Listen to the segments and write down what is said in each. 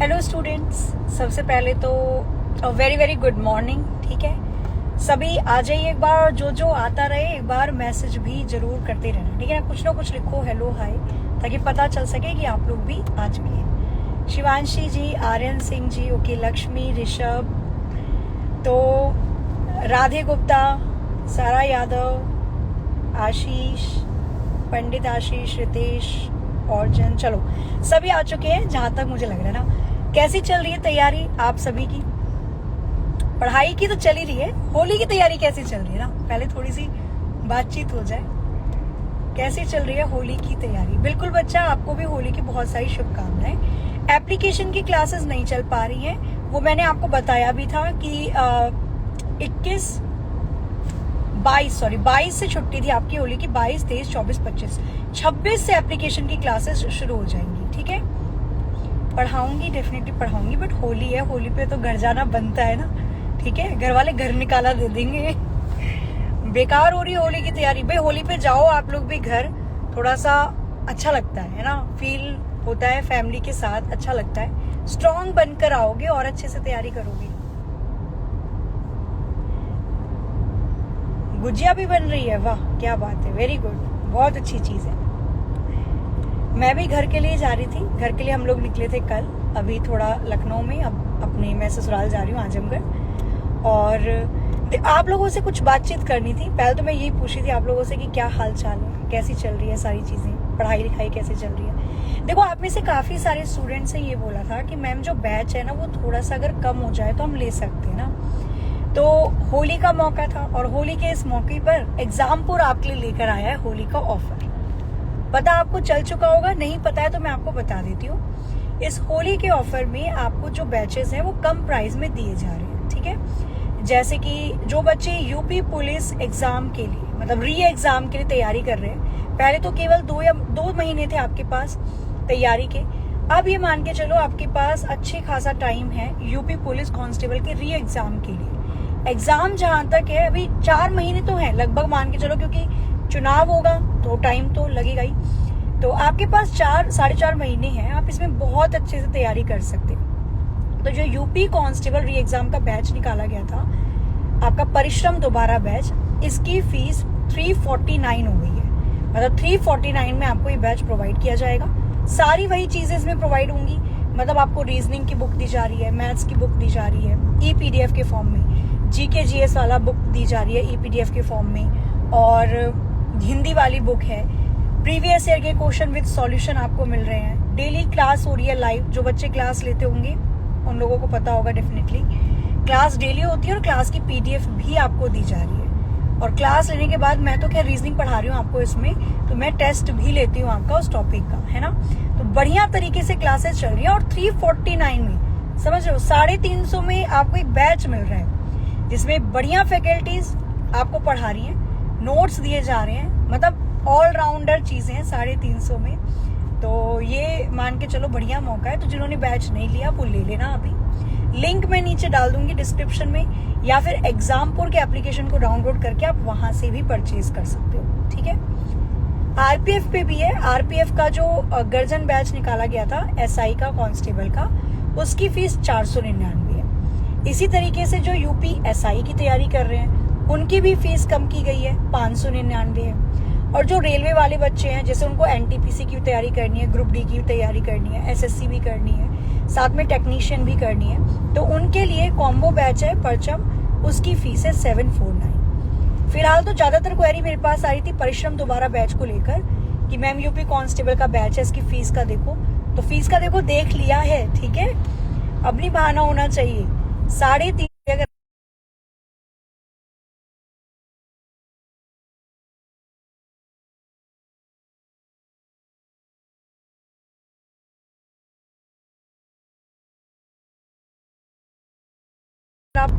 Hello students, सबसे पहले तो वेरी वेरी गुड मॉर्निंग। ठीक है, सभी आ जाइए एक बार, जो आता रहे एक बार मैसेज भी जरूर करते रहना। ठीक है ना, कुछ ना कुछ लिखो, हेलो हाय, ताकि पता चल सके कि आप लोग भी आ चुके हैं। शिवांशी जी, आर्यन सिंह जी, ओके, लक्ष्मी, ऋषभ, तो राधे गुप्ता, सारा यादव, आशीष, पंडित आशीष, रितेश और जन, चलो सभी आ चुके हैं जहां तक मुझे लग रहा है ना। कैसी चल रही है तैयारी आप सभी की? पढ़ाई की तो चल ही रही है, होली की तैयारी कैसी चल रही है ना, पहले थोड़ी सी बातचीत हो जाए। कैसी चल रही है होली की तैयारी? बिल्कुल बच्चा, आपको भी होली की बहुत सारी शुभकामनाएं। एप्लीकेशन की क्लासेस नहीं चल पा रही हैं, वो मैंने आपको बताया भी था कि 22 से छुट्टी थी आपकी होली की। 22, 23, 24, 25, 26 से एप्लीकेशन की क्लासेस शुरू हो जाएंगी। ठीक है, पढ़ाऊंगी, डेफिनेटली पढ़ाऊंगी, बट होली है, होली पे तो घर जाना बनता है ना। ठीक है, घर वाले घर निकाला दे देंगे। बेकार हो रही है होली की तैयारी। भाई होली पे जाओ आप लोग भी घर, थोड़ा सा अच्छा लगता है ना, फील होता है फैमिली के साथ, अच्छा लगता है। स्ट्रांग बनकर आओगे और अच्छे से तैयारी करोगे। गुजिया भी बन रही है, वाह क्या बात है, वेरी गुड, बहुत अच्छी चीज है। मैं भी घर के लिए जा रही थी, घर के लिए हम लोग निकले थे कल, अभी थोड़ा लखनऊ में, अब अपने मैं ससुराल जा रही हूँ आजमगढ़। और आप लोगों से कुछ बातचीत करनी थी। पहले तो मैं यही पूछ रही थी आप लोगों से कि क्या हाल चाल है, कैसी चल रही है सारी चीजें, पढ़ाई लिखाई कैसे चल रही है। देखो, आप में से काफी सारे स्टूडेंट्स ने ये बोला था कि मैम जो बैच है ना वो थोड़ा सा अगर कम हो जाए तो हम ले सकते हैं ना। तो होली का मौका था और होली के इस मौके पर एग्जामपुर आपके लिए लेकर आया है होली का ऑफर। पता आपको चल चुका होगा, नहीं पता है तो मैं आपको बता देती हूँ। इस होली के ऑफर में आपको जो बैचेस हैं वो कम प्राइस में दिए जा रहे हैं। ठीक है, जैसे कि जो बच्चे यूपी पुलिस एग्जाम के लिए, मतलब री एग्जाम के लिए तैयारी कर रहे हैं, पहले तो केवल 2 महीने थे आपके पास तैयारी के, अब ये मान के चलो आपके पास अच्छे खासा टाइम है यूपी पुलिस कांस्टेबल के री एग्जाम के लिए। एग्जाम जहां तक है अभी 4 महीने तो है लगभग, मान के चलो, क्योंकि चुनाव होगा तो टाइम तो लगेगा ही। तो आपके पास 4-4.5 महीने हैं, आप इसमें बहुत अच्छे से तैयारी कर सकते हैं। तो जो यूपी कांस्टेबल री एग्जाम का बैच निकाला गया था आपका परिश्रम दोबारा बैच, इसकी फीस 349 हो गई है। मतलब 349 में आपको ये बैच प्रोवाइड किया जाएगा। सारी वही चीजें इसमें प्रोवाइड होंगी, मतलब आपको रीजनिंग की बुक दी जा रही है, मैथ्स की बुक दी जा रही है EPDF के फॉर्म में, GK GS वाला बुक दी जा रही है EPDF के फॉर्म में, और हिंदी वाली बुक है। प्रीवियस ईयर के क्वेश्चन विद सॉल्यूशन आपको मिल रहे हैं। डेली क्लास हो रही है लाइव, जो बच्चे क्लास लेते होंगे उन लोगों को पता होगा डेफिनेटली, क्लास डेली होती है और क्लास की PDF भी आपको दी जा रही है। और क्लास लेने के बाद मैं तो क्या रीजनिंग पढ़ा रही हूँ आपको इसमें, तो मैं टेस्ट भी लेती हूँ आपका उस टॉपिक का, है ना। तो बढ़िया तरीके से क्लासेस चल रही है और 349 में, समझ रहे हो, 350 में आपको एक बैच मिल रहा है जिसमें बढ़िया फैकल्टीज आपको पढ़ा रही है, नोट्स दिए जा रहे हैं, मतलब ऑलराउंडर चीजें हैं 350 में। तो ये मान के चलो बढ़िया मौका है। तो जिन्होंने बैच नहीं लिया वो ले लेना अभी, लिंक मैं नीचे डाल दूंगी डिस्क्रिप्शन में, या फिर एग्जामपुर के एप्लीकेशन को डाउनलोड करके आप वहां से भी परचेज कर सकते हो। ठीक है, RPF पे भी है। RPF का जो गर्जन बैच निकाला गया था SI का कांस्टेबल का, उसकी फीस 499 है। इसी तरीके से जो यूपी SI की तैयारी कर रहे हैं उनकी भी फीस कम की गई है, 599 है। और जो रेलवे वाले बच्चे हैं, जैसे उनको NTPC की तैयारी करनी है, ग्रुप D की तैयारी करनी है, SSC भी करनी है, साथ में टेक्नीशियन भी करनी है, तो उनके लिए कॉम्बो बैच है परचम, उसकी फीस है 749। फिलहाल तो ज्यादातर क्वेरी मेरे पास आ रही थी परिश्रम दोबारा बैच को लेकर कि मैम यूपी कांस्टेबल का बैच है, इसकी फीस का देखो। तो फीस का देखो, देख लिया है, ठीक है, अब नहीं बहाना होना चाहिए। 3.5 अगर आप,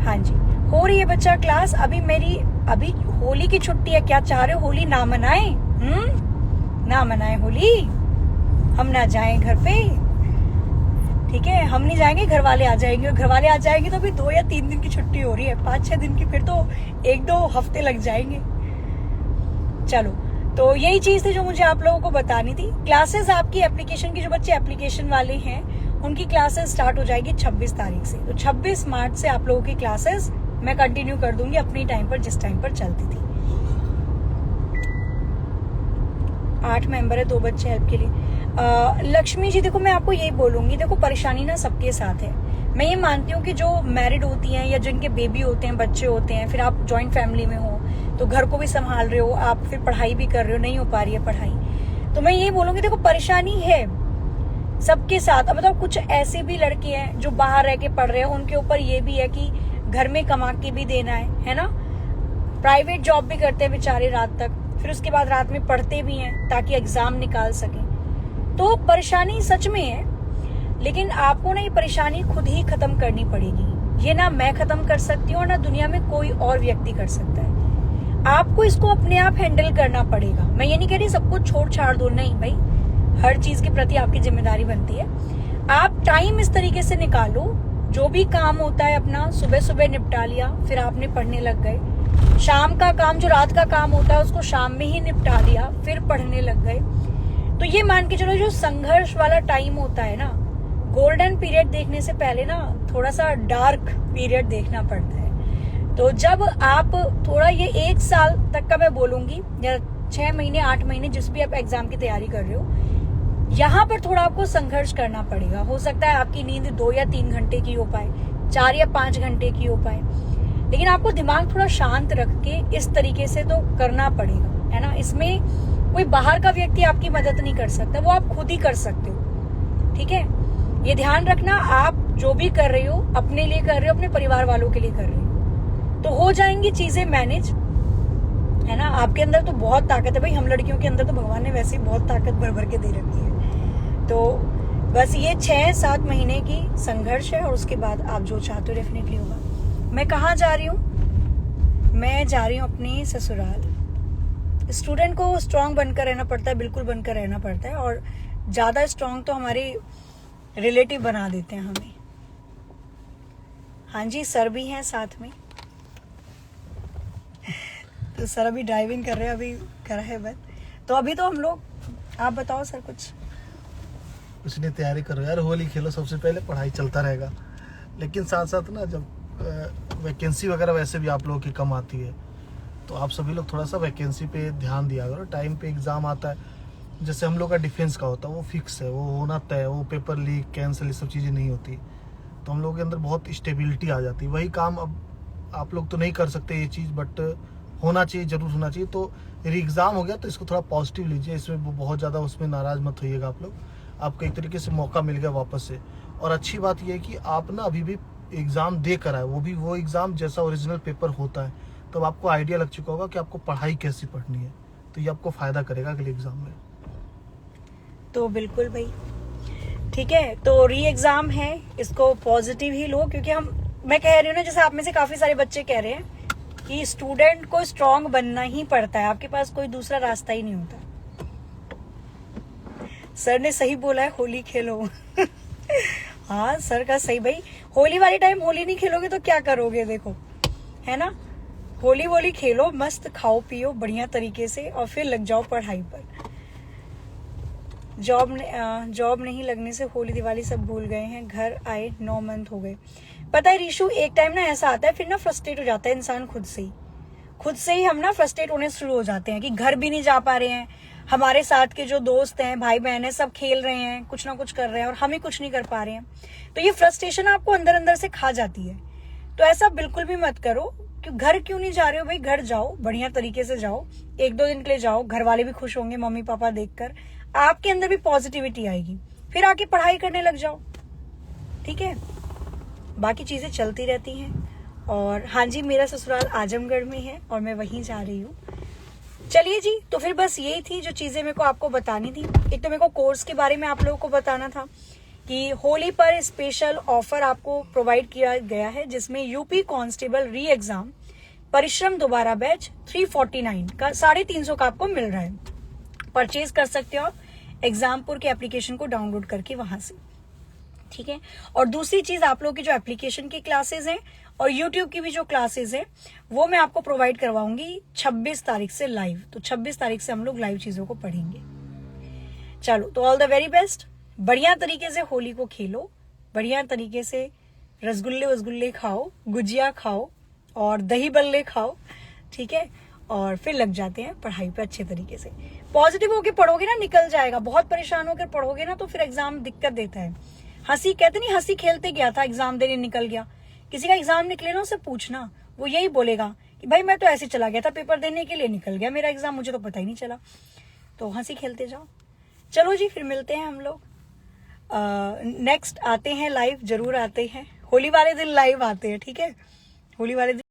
हाँ जी, हो रही है बच्चा क्लास। अभी होली की छुट्टी है, क्या चाह रहे हो होली ना मनाए? ना मनाए होली, हम ना जाएं घर पे, ठीक है, हम नहीं जाएंगे, घर वाले आ जाएंगे, और घर वाले आ जाएंगे तो भी 2 या 3 दिन की छुट्टी हो रही है, 5-6 दिन की, फिर तो 1-2 हफ्ते लग जाएंगे। चलो तो यही चीज थी जो मुझे आप लोगों को बतानी थी। क्लासेस आपकी एप्लीकेशन की, जो बच्चे एप्लीकेशन वाले हैं उनकी क्लासेस स्टार्ट हो जाएगी 26 तारीख से। तो 26 मार्च से आप लोगों की क्लासेस मैं कंटिन्यू कर दूंगी अपनी टाइम पर, जिस टाइम पर चलती थी। 8 मेंबर है, 2 बच्चे हेल्प के लिए। लक्ष्मी जी देखो, मैं आपको यही बोलूंगी, देखो परेशानी ना सबके साथ है। मैं ये मानती हूँ कि जो मैरिड होती हैं या जिनके बेबी होते हैं, बच्चे होते हैं, फिर आप जॉइंट फैमिली में हो तो घर को भी संभाल रहे हो आप, फिर पढ़ाई भी कर रहे हो, नहीं हो पा रही है पढ़ाई, तो मैं ये बोलूंगी देखो परेशानी है सबके साथ। अब बताओ, कुछ ऐसे भी लड़के हैं जो बाहर रह के पढ़ रहे हैं, उनके ऊपर ये भी है कि घर में कमा के भी देना है ना। प्राइवेट जॉब भी करते हैं बेचारे रात तक, फिर उसके बाद रात में पढ़ते भी हैं ताकि एग्जाम निकाल सकें। तो परेशानी सच में है, लेकिन आपको ना ये परेशानी खुद ही खत्म करनी पड़ेगी। ये ना मैं खत्म कर सकती हूँ और ना दुनिया में कोई और व्यक्ति कर सकता है। आपको इसको अपने आप हैंडल करना पड़ेगा। मैं ये नहीं कह रही सब कुछ छोड़ छाड़ दो, नहीं भाई, हर चीज के प्रति आपकी जिम्मेदारी बनती है। आप टाइम इस तरीके से निकालो, जो भी काम होता है अपना सुबह सुबह निपटा लिया, फिर आपने पढ़ने लग गए। शाम का काम, जो रात का काम होता है उसको शाम में ही निपटा लिया, फिर पढ़ने लग गए। तो ये मान के चलो, जो संघर्ष वाला टाइम होता है ना, गोल्डन पीरियड देखने से पहले ना थोड़ा सा डार्क पीरियड देखना पड़ता है। तो जब आप थोड़ा ये 1 साल तक का मैं बोलूंगी, या 6 महीने 8 महीने जिस भी आप एग्जाम की तैयारी कर रहे हो, यहाँ पर थोड़ा आपको संघर्ष करना पड़ेगा। हो सकता है आपकी नींद 2 या 3 घंटे की हो पाए, 4 या 5 घंटे की हो पाए, लेकिन आपको दिमाग थोड़ा शांत रख के इस तरीके से तो करना पड़ेगा, है ना। इसमें कोई बाहर का व्यक्ति आपकी मदद नहीं कर सकता, वो आप खुद ही कर सकते हो, ठीक है। ये ध्यान रखना, आप जो भी कर रहे हो अपने लिए कर रहे हो, अपने परिवार वालों के लिए कर रहे हो, तो हो जाएंगी चीजें मैनेज, है ना। आपके अंदर तो बहुत ताकत है भाई, हम लड़कियों के अंदर तो भगवान ने वैसे ही बहुत ताकत भर भर के दे रखी है। तो बस ये 6-7 महीने की संघर्ष है और उसके बाद आप जो चाहते हो डेफिनेटली होगा। मैं कहाँ जा रही हूँ? मैं जा रही हूँ अपने ससुराल। स्टूडेंट को स्ट्रांग बनकर रहना पड़ता है, बिल्कुल बनकर रहना पड़ता है, और ज्यादा स्ट्रांग तो हमारे रिलेटिव बना देते हैं हमें। हाँ जी, सर भी हैं साथ में, तो सर अभी ड्राइविंग कर रहे हैं, अभी करा है बस। तो अभी तो हम लोग, आप बताओ सर कुछ नहीं, तैयारी करो यार, होली खेलो, सबसे पहले पढ़ाई चलता रहेगा, लेकिन साथ साथ ना जब वैकेंसी वगैरह वैसे भी आप लोगों की कम आती है, तो आप सभी लोग थोड़ा सा वैकेंसी पे ध्यान दिया करो। टाइम पे एग्जाम आता है, जैसे हम लोग का डिफेंस का होता है वो फिक्स है, वो होना तय, वो पेपर लीक कैंसिल ये सब चीज़ें नहीं होती, तो हम लोग के अंदर बहुत स्टेबिलिटी आ जाती है। वही काम अब आप लोग तो नहीं कर सकते ये चीज़, बट होना चाहिए, जरूर होना चाहिए। तो एग्ज़ाम हो गया तो इसको थोड़ा पॉजिटिव लीजिए, इसमें बहुत ज़्यादा उसमें नाराज़ मत होइएगा आप लोग। आपको एक तरीके से मौका मिल गया वापस से, और अच्छी बात यह है कि आप ना अभी भी एग्ज़ाम दे कर आए, वो भी वो एग्ज़ाम जैसा ओरिजिनल पेपर होता है, तब आपको आइडिया लग चुका होगा कि आपको पढ़ाई कैसी पढ़नी है, तो ये आपको फ़ायदा करेगा अगले एग्ज़ाम में। तो बिल्कुल भाई, ठीक है। तो री एग्जाम है, इसको पॉजिटिव ही लो, क्योंकि मैं कह रही हूँ ना, जैसे आप में से काफी सारे बच्चे कह रहे हैं कि स्टूडेंट को स्ट्रांग बनना ही पड़ता है, आपके पास कोई दूसरा रास्ता ही नहीं होता। सर ने सही बोला है, होली खेलो। हाँ सर का सही भाई, होली वाले टाइम होली नहीं खेलोगे तो क्या करोगे, देखो, है ना। होली वोली खेलो, मस्त खाओ पियो बढ़िया तरीके से, और फिर लग जाओ पढ़ाई पर। जॉब नहीं लगने से होली दिवाली सब भूल गए हैं, घर आए 9 मंथ हो गए। पता है रिशु, एक टाइम ना ऐसा आता है, फिर ना फ्रस्ट्रेट हो जाता है इंसान खुद से ही हम ना फ्रस्ट्रेट होने शुरू हो जाते हैं कि घर भी नहीं जा पा रहे हैं, हमारे साथ के जो दोस्त हैं, भाई बहन है, सब खेल रहे हैं, कुछ ना कुछ कर रहे हैं, और हम ही कुछ नहीं कर पा रहे हैं। तो ये फ्रस्ट्रेशन आपको अंदर अंदर से खा जाती है। तो ऐसा बिल्कुल भी मत करो कि घर क्यों नहीं जा रहे हो भाई, घर जाओ, बढ़िया तरीके से जाओ, 1-2 दिन के लिए जाओ, घर वाले भी खुश होंगे, मम्मी पापा देखकर, आपके अंदर भी पॉजिटिविटी आएगी, फिर आके पढ़ाई करने लग जाओ, ठीक है। बाकी चीजें चलती रहती हैं। और हाँ जी, मेरा ससुराल आजमगढ़ में है और मैं वहीं जा रही हूँ। चलिए जी, तो फिर बस यही थी जो चीजें मेरे को आपको बतानी थी। एक तो मेरे को कोर्स के बारे में आप लोगों को बताना था कि होली पर स्पेशल ऑफर आपको प्रोवाइड किया गया है, जिसमें यूपी कांस्टेबल री एग्जाम परिश्रम दोबारा बैच 349 का 350 का आपको मिल रहा है। परचेज कर सकते हो आप एग्जामपुर के एप्लीकेशन को डाउनलोड करके वहां से। ठीक है। और दूसरी चीज, आप लोग की जो एप्लीकेशन की क्लासेस हैं और यूट्यूब की भी जो क्लासेस हैं वो मैं आपको प्रोवाइड करवाऊंगी 26 तारीख से लाइव। तो 26 तारीख से हम लोग लाइव चीजों को पढ़ेंगे। चलो, तो ऑल द वेरी बेस्ट। बढ़िया तरीके से होली को खेलो, बढ़िया तरीके से रसगुल्ले वसगुल्ले खाओ, गुजिया खाओ और दही बल्ले खाओ, ठीक है। और फिर लग जाते हैं पढ़ाई पे अच्छे तरीके से। पॉजिटिव होके पढ़ोगे ना, निकल जाएगा। बहुत परेशान होकर पढ़ोगे ना तो फिर एग्जाम दिक्कत देता है। हंसी कहते नहीं, हंसी खेलते गया था, एग्जाम देने निकल गया। किसी का एग्जाम निकले ना, उससे पूछना, वो यही बोलेगा कि भाई मैं तो ऐसे चला गया था, पेपर देने के लिए निकल गया मेरा एग्जाम, मुझे तो पता ही नहीं चला। तो हंसी खेलते जाओ। चलो जी, फिर मिलते हैं हम लोग। नेक्स्ट आते हैं लाइव, जरूर आते हैं। होली वाले दिन लाइव आते हैं, ठीक है। होली वाले दिन